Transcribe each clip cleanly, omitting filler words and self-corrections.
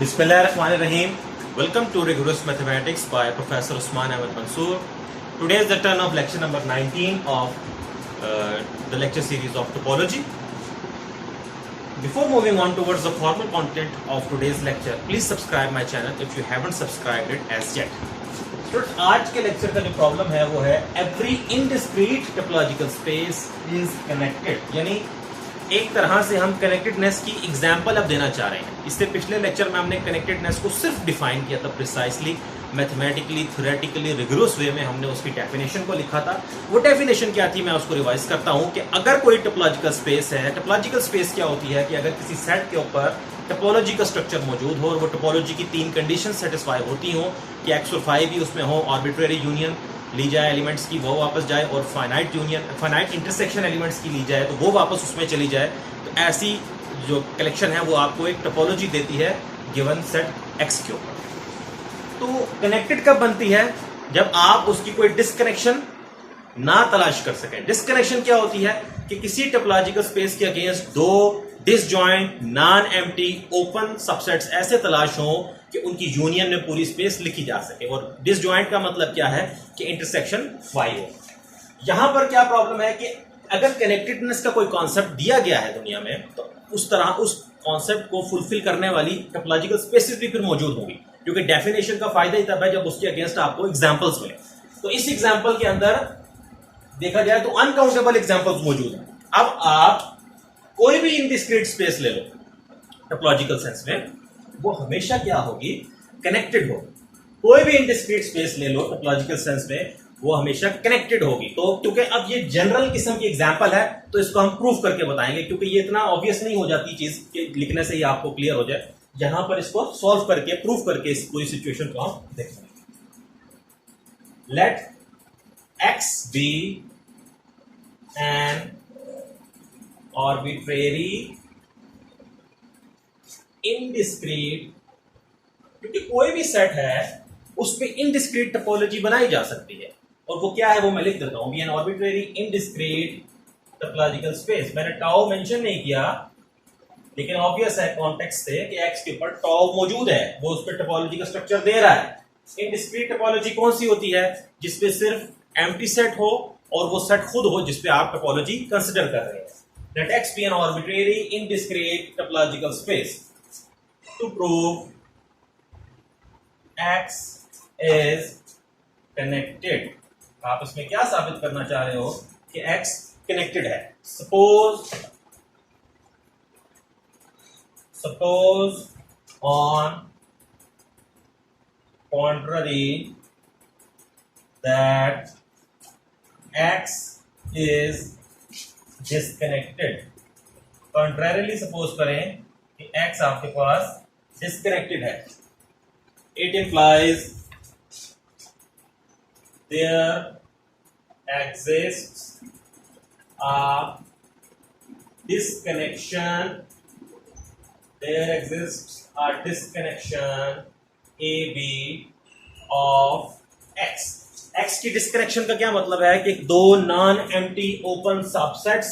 Bismillahirrahmanirrahim. Welcome to Rigorous Mathematics by Professor Usman Ahmed Mansoor. Today is the turn of lecture number 19 of the lecture series of topology. Before moving on towards the formal content of today's lecture, please subscribe my channel if you haven't subscribed it as yet. तो आज के lecture का जो problem है वो है every indiscrete topological space is connected, यानी एक तरह से हम कनेक्टेडनेस की एग्जांपल अब देना चाह रहे हैं। इससे पिछले लेक्चर में हमने कनेक्टेडनेस को सिर्फ डिफाइन किया था, प्रिसाइसली मैथमेटिकली थ्योरेटिकली रिगोरस वे में हमने उसकी डेफिनेशन को लिखा था। वो डेफिनेशन क्या थी, मैं उसको रिवाइज करता हूं कि अगर कोई टोपोलॉजिकल स्पेस है, टोपोलॉजिकल स्पेस क्या होती है कि अगर किसी सेट के ऊपर टोपोलॉजी का स्ट्रक्चर मौजूद हो और वो टोपोलॉजी की तीन कंडीशन सेटिस्फाई होती हो कि एक्स और फाई भी उसमें हो, आर्बिट्रेरी यूनियन ली जाए एलिमेंट्स की वो वापस जाए और finite union finite intersection elements की ली जाए तो वो वापस उसमें चली जाए, तो ऐसी जो कलेक्शन है वो आपको एक टोपोलॉजी देती है गिवन सेट एक्स के ऊपर। तो कनेक्टेड कब बनती है, जब आप उसकी कोई डिस्कनेक्शन ना तलाश कर सकें। डिस्कनेक्शन क्या होती है कि किसी टोपोलॉजिकल स्पेस के अगेंस्ट दो disjoint non empty open subsets ऐसे तलाश हों कि उनकी यूनियन में पूरी स्पेस लिखी जा सके। और डिसजॉइंट का मतलब क्या है कि इंटरसेक्शन फाई हो। यहां पर क्या प्रॉब्लम है कि अगर कनेक्टेडनेस का कोई कॉन्सेप्ट दिया गया है दुनिया में तो उस तरह उस कॉन्सेप्ट को फुलफिल करने वाली टोपोलॉजिकल स्पेसेस भी फिर मौजूद होंगी, क्योंकि डेफिनेशन का फायदा ही तब है जब उसके अगेंस्ट आपको एग्जांपल्स मिले। तो इस एग्जांपल के अंदर देखा जाए तो अनकाउंटेबल एग्जांपल्स मौजूद हैं। अब आप कोई भी इनडिस्क्रीट स्पेस ले लो टोपोलॉजिकल सेंस में, वो हमेशा क्या होगी, कनेक्टेड होगी। कोई भी इनडिस्क्रीट स्पेस ले लो टोपोलॉजिकल सेंस में, वो हमेशा कनेक्टेड होगी। तो क्योंकि अब ये जनरल किस्म की एग्जांपल है तो इसको हम प्रूफ करके बताएंगे, क्योंकि ये इतना ऑब्वियस नहीं हो जाती चीज कि लिखने से ही आपको क्लियर हो जाए। यहां पर इसको सॉल्व करके प्रूफ करके इस पूरी सिचुएशन को हम देखेंगे। Let X be an arbitrary indiscrete, क्योंकि कोई भी सेट है उस पे इनडिस्क्रीट टोपोलॉजी बनाई जा सकती है, और वो क्या है वो मैं लिख देता हूं। An arbitrary indiscrete topological space, मैंने टाउ मेंशन नहीं किया लेकिन ऑब्वियस है कॉन्टेक्स्ट से कि एक्स के ऊपर टाउ मौजूद है, वो उस पर टोपोलॉजी का स्ट्रक्चर दे रहा है। इनडिस्क्रीट टोपोलॉजी कौन सी होती है, जिसपे सिर्फ एम्प्टी सेट हो और वो सेट खुद हो जिसपे आप टोपोलॉजी कंसिडर कर रहे हैं। Let X be an arbitrary indiscrete topological space. To prove X is connected, आप इसमें क्या साबित करना चाह रहे हो कि X connected है। Suppose on contrary that X is disconnected. Contrarily suppose करें कि x आपके पास डिस्कनेक्टेड है। It implies there exists a disconnection AB of x। X की डिस्कनेक्शन का क्या मतलब है कि दो non empty open subsets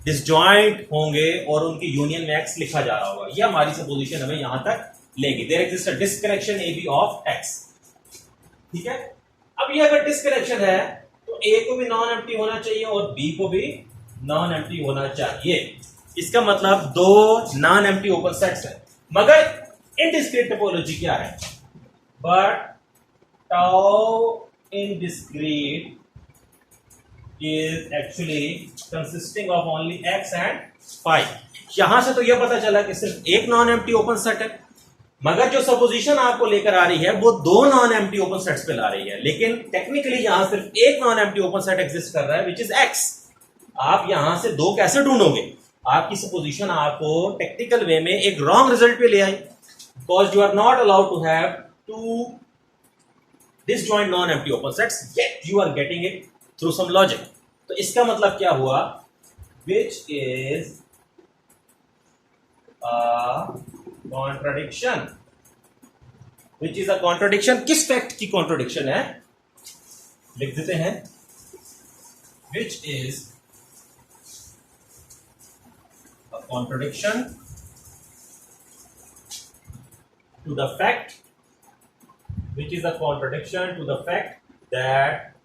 disjoint होंगे और उनकी यूनियन में एक्स लिखा जा रहा होगा। ये हमारी सपोजिशन हमें यहां तक लेगी। There exist a disconnection A B of X. ठीक है, अब ये अगर डिस्कनेक्शन है तो ए को भी नॉन एम्प्टी होना चाहिए और बी को भी नॉन एम्प्टी होना चाहिए। इसका मतलब दो नॉन एम्प्टी ओपन सेट्स है, मगर इनडिस्क्रीट टोपोलॉजी क्या है, but tau indiscrete is actually consisting of only x and phi। यहां से तो यह पता चला कि सिर्फ एक नॉन एम्प्टी ओपन सेट है, मगर जो सपोजिशन आपको लेकर आ रही है वो दो नॉन एम्प्टी ओपन सेट्स पे ला रही है। लेकिन टेक्निकली यहां सिर्फ एक non empty open set exist कर रहा है विच इज x। आप यहां से दो कैसे ढूंढोगे, आपकी सपोजिशन आपको टेक्निकल वे में एक रॉन्ग रिजल्ट पे ले आई, because you are not allowed to have two disjoint non-empty open sets, yet you are getting it through some logic। तो इसका मतलब क्या हुआ, which is a contradiction। which is a contradiction, किस फैक्ट की कॉन्ट्रोडिक्शन है, लिख देते हैं। which is a contradiction to the fact, which is a contradiction to the fact that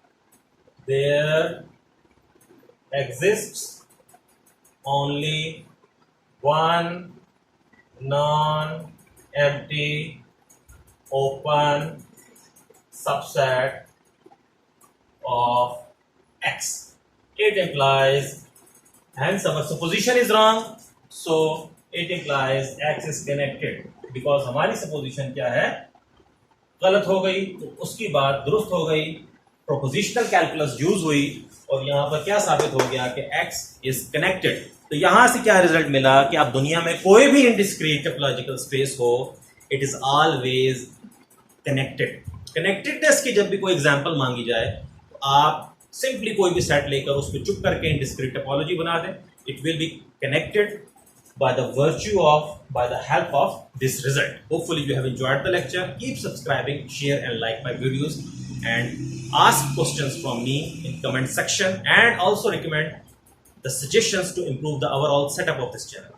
there exists only one non-empty open subset of X. It implies, hence our supposition is wrong, so it implies X is connected, because हमारी supposition क्या है, गलत हो गई, तो उसकी बात दुरुस्त हो गई, प्रोपोजिशनल कैलकुलस यूज हुई और यहां पर क्या साबित हो गया कि X is connected. तो यहां से क्या रिजल्ट मिला कि आप दुनिया में कोई भी इनडिस्क्रीट टोपोलॉजिकल स्पेस हो, it is always connected. Connectedness की जब भी कोई एग्जांपल मांगी जाए तो आप सिंपली कोई भी सेट लेकर उस पर चुप करके इनडिस्क्रीट टोपोलॉजी बना दें. It will be connected by the virtue of, by the help of this result. Hopefully you have enjoyed the lecture. Keep subscribing, share and like my videos, and ask questions from me in comment section, and also recommend the suggestions to improve the overall setup of this channel.